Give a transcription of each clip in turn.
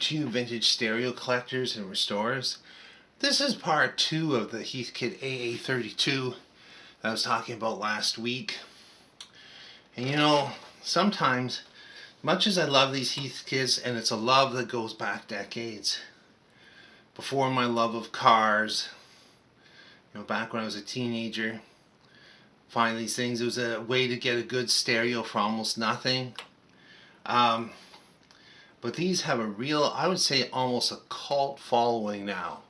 To vintage stereo collectors and restorers. This is part 2 of the Heathkit AA32 that I was talking about last week. And you know, sometimes, much as I love these Heathkits, and it's a love that goes back decades, before my love of cars, back when I was a teenager, find these things, it was a way to get a good stereo for almost nothing. But these have a real, I would say, almost a cult following now.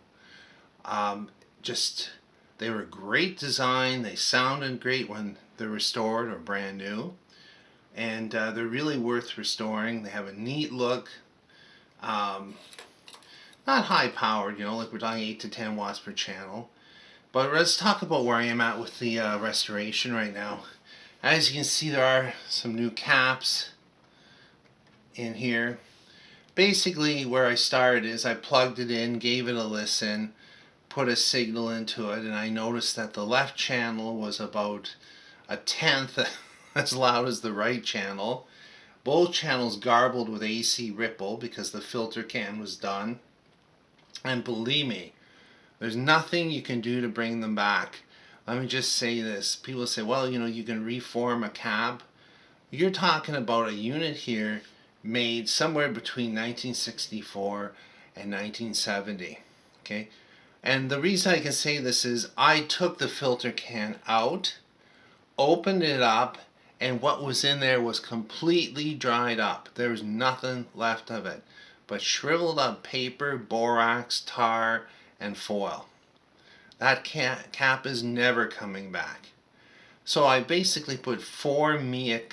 They were great design. They sounded great when they're restored or brand new. And they're really worth restoring. They have a neat look. Not high powered, like we're talking 8 to 10 watts per channel. But let's talk about where I am at with the restoration right now. As you can see, there are some new caps in here. Basically, where I started is I plugged it in, gave it a listen, put a signal into it, and I noticed that the left channel was about a tenth as loud as the right channel. Both channels garbled with AC ripple because the filter can was done. And believe me, there's nothing you can do to bring them back. Let me just say this. People say, well, you can reform a cap. You're talking about a unit here made somewhere between 1964 and 1970. Okay? And the reason I can say this is I took the filter can out, opened it up, and what was in there was completely dried up. There was nothing left of it but shriveled up paper, borax, tar, and foil. That cap is never coming back. So I basically put 4 MEIC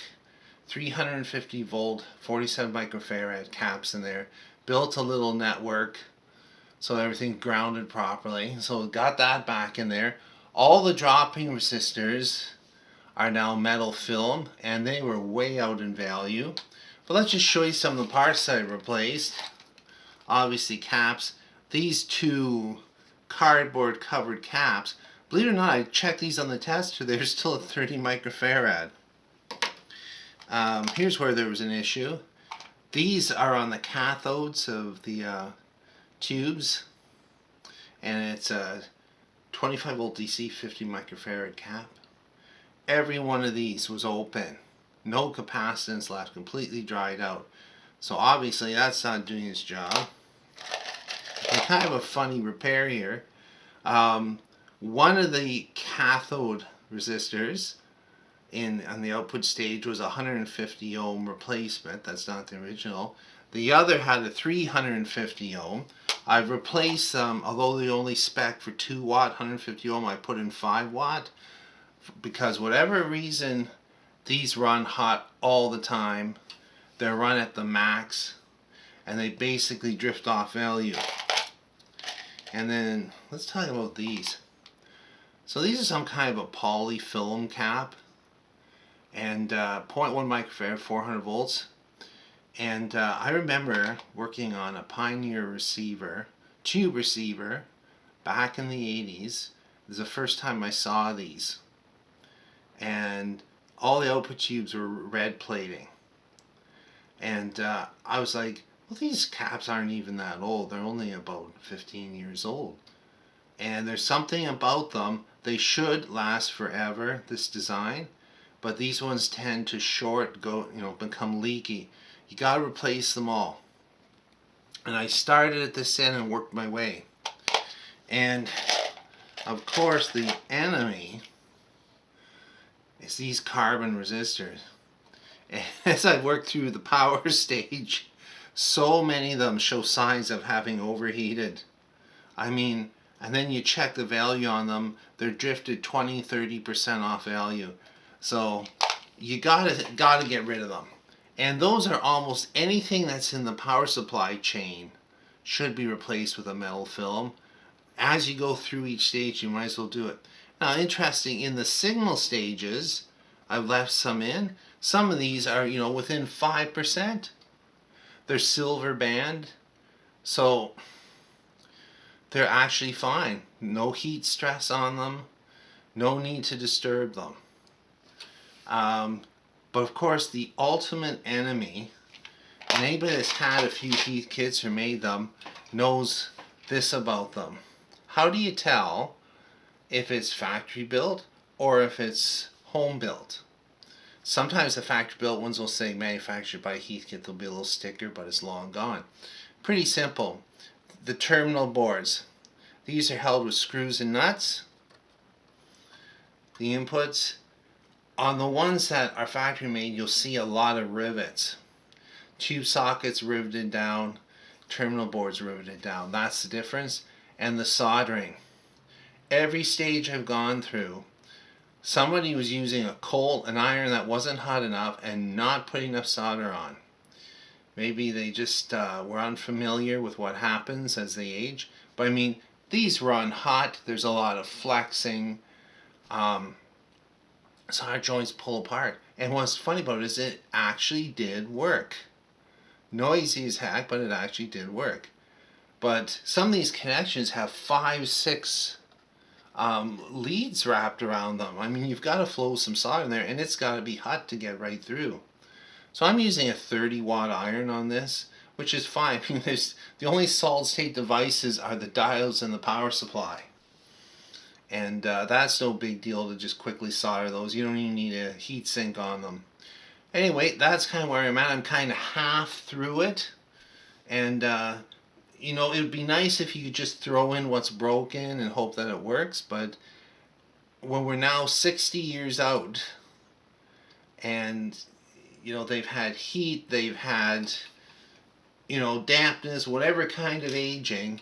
350 volt 47 microfarad caps in there, built a little network so everything's grounded properly. So got that back in there. All the dropping resistors are now metal film, and they were way out in value. But let's just show you some of the parts that I replaced. Obviously caps. These two cardboard covered caps, believe it or not, I checked these on the tester, they're still at 30 microfarad. Here's where there was an issue. These are on the cathodes of the tubes, and it's a 25 volt DC 50 microfarad cap. Every one of these was open. No capacitance left, completely dried out. So obviously that's not doing its job. And kind of a funny repair here. One of the cathode resistors on the output stage was a 150 ohm replacement. That's not the original. The other had a 350 ohm. I've replaced them, although they only spec for 2 watt 150 ohm, I put in 5 watt because whatever reason these run hot all the time. They're run at the max and they basically drift off value. And then let's talk about these. So these are some kind of a poly film cap, and 0.1 microfarad, 400 volts. And I remember working on a Pioneer receiver, tube receiver, back in the 80s. This is the first time I saw these. And all the output tubes were red plating. And I was like, well, these caps aren't even that old. They're only about 15 years old. And there's something about them. They should last forever, this design. But these ones tend to become leaky. You got to replace them all. And I started at this end and worked my way. And of course, the enemy is these carbon resistors. And as I worked through the power stage, so many of them show signs of having overheated. I mean, and then you check the value on them, they're drifted 20-30% off value. So you gotta get rid of them. And those are almost anything that's in the power supply chain should be replaced with a metal film. As you go through each stage, you might as well do it. Now, interesting, in the signal stages, I've left some in. Some of these are, within 5%. They're silver band, so they're actually fine. No heat stress on them. No need to disturb them. But of course, the ultimate enemy And anybody that's had a few Heathkits or made them knows this about them. How do you tell if it's factory built or if it's home built? Sometimes the factory built ones will say manufactured by Heathkit. There'll be a little sticker, but it's long gone. Pretty simple. The terminal boards. These are held with screws and nuts. The inputs. On the ones that are factory made, you'll see a lot of rivets. Tube sockets riveted down, terminal boards riveted down. That's the difference. And the soldering. Every stage I've gone through, somebody was using an iron that wasn't hot enough and not putting enough solder on. Maybe they just were unfamiliar with what happens as they age. But I mean, these run hot. There's a lot of flexing. Solder joints pull apart. And what's funny about it is it actually did work. Noisy as heck, but it actually did work. But some of these connections have 5, 6 leads wrapped around them. I mean, you've got to flow some solder in there, and it's got to be hot to get right through. So I'm using a 30-watt iron on this, which is fine. I mean, the only solid-state devices are the diodes and the power supply. And that's no big deal to just quickly solder those. You don't even need a heat sink on them. Anyway, that's kind of where I'm at. I'm kind of half through it. And, you know, it would be nice if you could just throw in what's broken and hope that it works. But when we're now 60 years out, and, you know, they've had heat, they've had, you know, dampness, whatever kind of aging,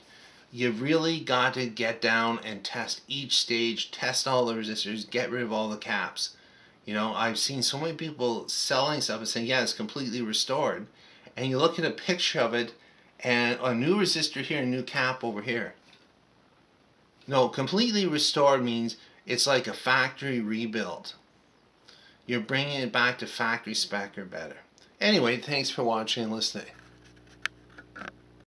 you've really got to get down and test each stage, test all the resistors, get rid of all the caps. You know, I've seen so many people selling stuff and saying, yeah, it's completely restored. And you look at a picture of it, and a new resistor here, a new cap over here. No, completely restored means it's like a factory rebuild. You're bringing it back to factory spec or better. Anyway, thanks for watching and listening.